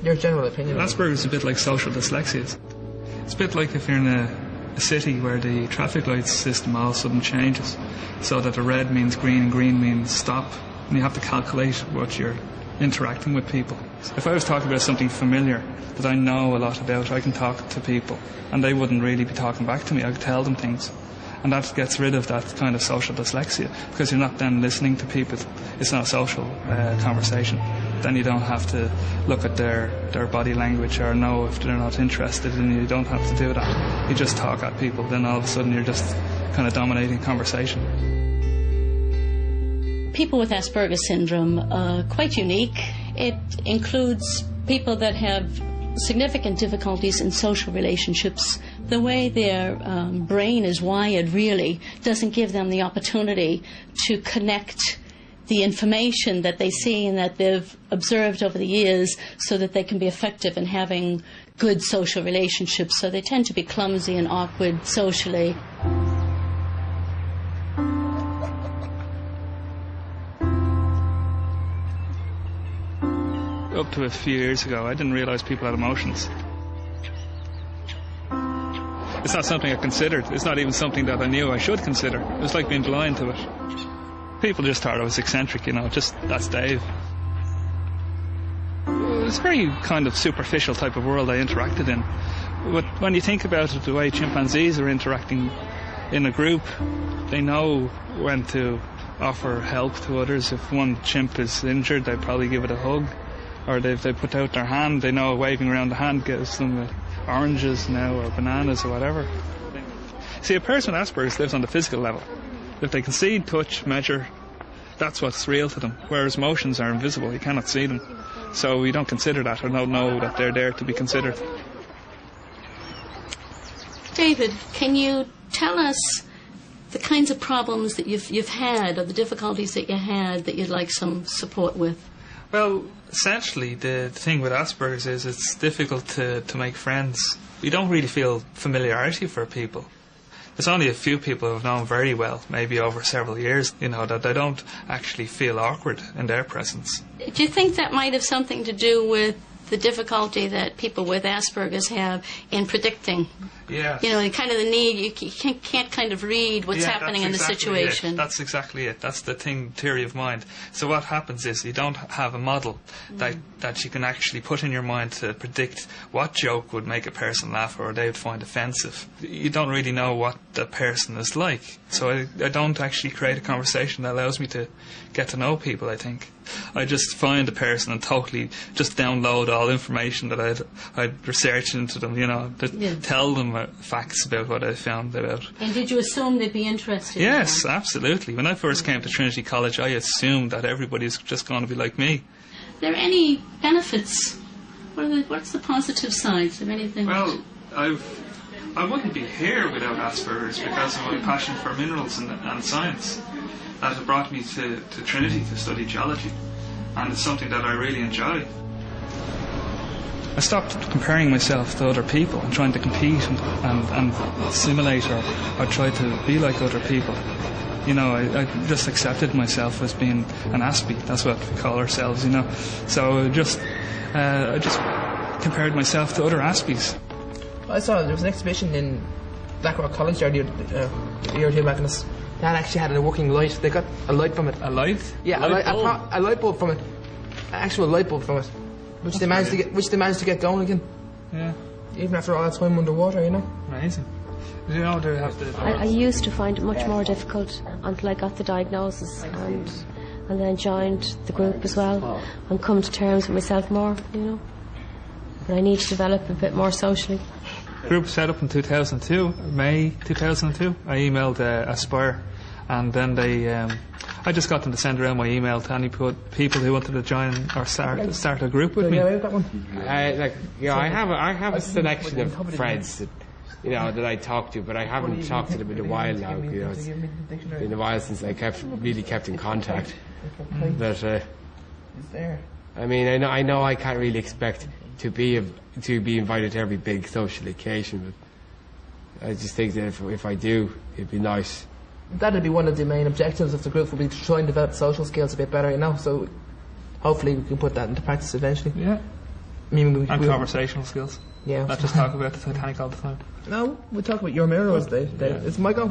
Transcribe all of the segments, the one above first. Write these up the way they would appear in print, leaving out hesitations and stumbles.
Your general opinion? Asperger's is a bit like social dyslexia. It's a bit like if you're in a city where the traffic light system all of a sudden changes, so that the red means green and green means stop, and you have to calculate what you're interacting with people. If I was talking about something familiar that I know a lot about, I can talk to people and they wouldn't really be talking back to me. I could tell them things, and that gets rid of that kind of social dyslexia, because you're not then listening to people. It's not a social conversation. Then you don't have to look at their body language or know if they're not interested, and you don't have to do that. You just talk at people, then all of a sudden you're just kind of dominating conversation. People with Asperger Syndrome are quite unique. It includes people that have significant difficulties in social relationships. The way their brain is wired really doesn't give them the opportunity to connect the information that they see and that they've observed over the years so that they can be effective in having good social relationships. So they tend to be clumsy and awkward socially. Up to a few years ago, I didn't realise people had emotions. It's not something I considered. It's not even something that I knew I should consider. It was like being blind to it. People just thought I was eccentric, just that's Dave. It's a very kind of superficial type of world I interacted in. But when you think about it, the way chimpanzees are interacting in a group, they know when to offer help to others. If one chimp is injured, they probably give it a hug. Or if they put out their hand, they know waving around the hand gives them oranges now or bananas or whatever. See, a person with Asperger's lives on the physical level. If they can see, touch, measure, that's what's real to them. Whereas emotions are invisible, you cannot see them. So we don't consider that or don't know that they're there to be considered. David, can you tell us the kinds of problems that you've had, or the difficulties that you had that you'd like some support with? Well, essentially the thing with Asperger's is it's difficult to make friends. You don't really feel familiarity for people. There's only a few people who've known very well, maybe over several years, that they don't actually feel awkward in their presence. Do you think that might have something to do with the difficulty that people with Asperger's have in predicting? Yeah. Kind of the need, you can't kind of read what's happening in the situation. That's exactly it. That's the theory of mind. So what happens is you don't have a model that you can actually put in your mind to predict what joke would make a person laugh or they would find offensive. You don't really know what the person is like. So I don't actually create a conversation that allows me to get to know people, I think. I just find a person and totally just download all information that I'd research into them, tell them facts about what I found about. And did you assume they'd be interested? Yes, absolutely. When I first came to Trinity College, I assumed that everybody's just going to be like me. Are there any benefits? What's the positive sides of anything? Well, I wouldn't be here without Asperger's because of my passion for minerals and science. That had brought me to Trinity to study geology, and it's something that I really enjoy. I stopped comparing myself to other people and trying to compete and simulate or try to be like other people. I just accepted myself as being an Aspie. That's what we call ourselves, So I just compared myself to other Aspies. I saw there was an exhibition in Blackrock College a year or two back, and that actually had a working light. They got a light from it. A light? Yeah, a light bulb from it. An actual light bulb from it, which they managed to get going again. Yeah. Even after all that time underwater, Amazing. They have the. I used to find it much more difficult until I got the diagnosis and then joined the group as well and come to terms with myself more, But I need to develop a bit more socially. Group set up in 2002, May 2002. I emailed Aspire, and then I just got them to send around my email to any people who wanted to join or start a group with me. Yeah, we've got one. I have a selection of friends that I talk to, but I haven't talked to them in a while now. It's been a while since I really kept in contact. But I know I can't really expect to be invited to every big social occasion, but I just think that if I do, it'd be nice. That'd be one of the main objectives of the group, would be to try and develop social skills a bit better, so hopefully we can put that into practice eventually. Yeah. And conversational skills. Yeah. Not just talk about the Titanic all the time. No, we talk about your mirrors, Dave. It's my go.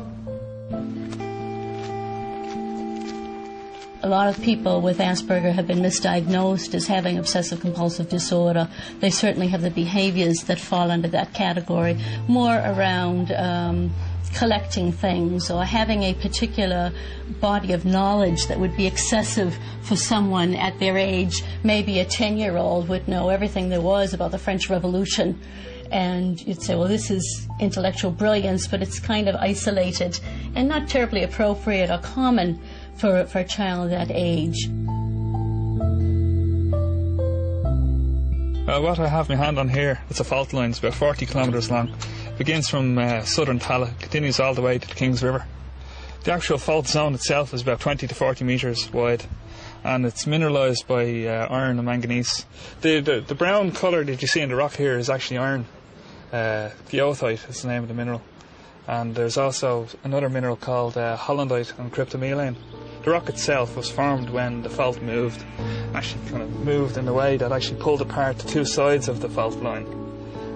A lot of people with Asperger have been misdiagnosed as having obsessive compulsive disorder. They certainly have the behaviors that fall under that category, more around collecting things or having a particular body of knowledge that would be excessive for someone at their age. Maybe a 10-year-old would know everything there was about the French Revolution, and you'd say, well, this is intellectual brilliance, but it's kind of isolated and not terribly appropriate or common for a child that age. What I have my hand on here, it's a fault line. It's about 40 kilometres long. Begins from southern Tala, continues all the way to the Kings River. The actual fault zone itself is about 20 to 40 metres wide, and it's mineralised by iron and manganese. The brown colour that you see in the rock here is actually iron. Goethite is the name of the mineral. And there's also another mineral called hollandite and cryptomelaine. The rock itself was formed when the fault moved, actually kind of moved in a way that actually pulled apart the two sides of the fault line.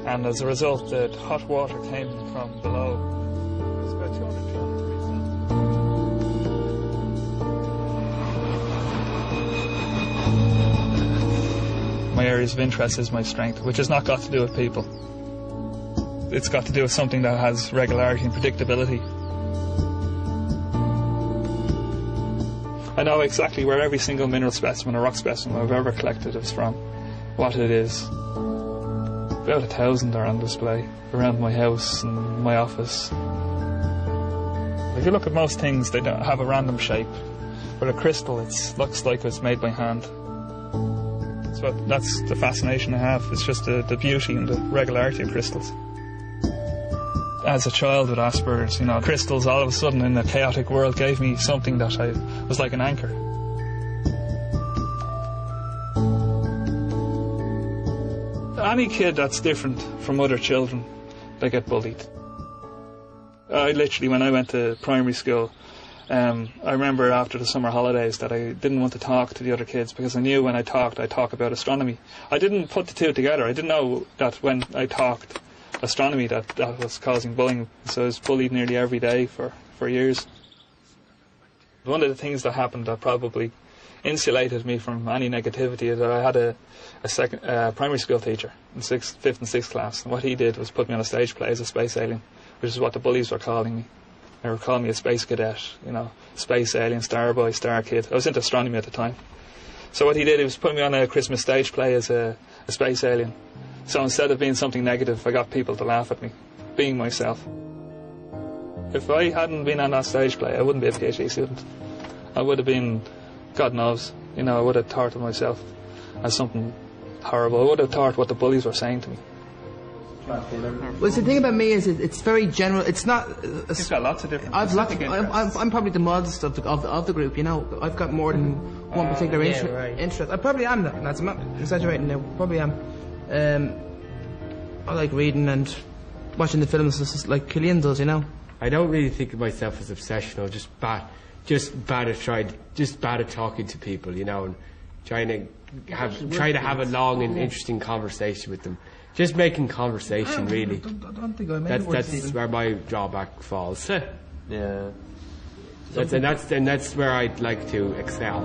And as a result, the hot water came from below. It's about 200 feet. My areas of interest is my strength, which has not got to do with people. It's got to do with something that has regularity and predictability. I know exactly where every single mineral specimen or rock specimen I've ever collected is from, what it is. About 1,000 are on display around my house and my office. If you look at most things, they don't have a random shape. But a crystal, it looks like it's made by hand. So that's the fascination I have. It's just the beauty and the regularity of crystals. As a child with Asperger's, crystals all of a sudden in a chaotic world gave me something that was like an anchor. Any kid that's different from other children, they get bullied. When I went to primary school, I remember after the summer holidays that I didn't want to talk to the other kids because I knew when I talked, I'd talk about astronomy. I didn't put the two together. I didn't know that when I talked astronomy that was causing bullying, so I was bullied nearly every day for years. One of the things that happened that probably insulated me from any negativity is that I had a primary school teacher in 5th and 6th class, and what he did was put me on a stage play as a space alien, which is what the bullies were calling me. They were calling me a space cadet, space alien, star boy, star kid. I was into astronomy at the time. So what he did, he was putting me on a Christmas stage play as a space alien. So instead of being something negative, I got people to laugh at me, being myself. If I hadn't been on that stage play, I wouldn't be a PhD student. I would have been, God knows, I would have thought of myself as something horrible. I would have thought what the bullies were saying to me. Well, the thing about me is it's very general. It's not. You've got lots of different. I'm probably the modest of the group. I've got more than one particular interest. I probably am. I'm not exaggerating now. Probably am. I like reading and watching the films just like Killian does. I don't really think of myself as obsessional. Just bad at talking to people. And trying to have a long and interesting conversation with them. Just making conversation, really. I don't think I made That's where my drawback falls. Yeah. And that's where I'd like to excel.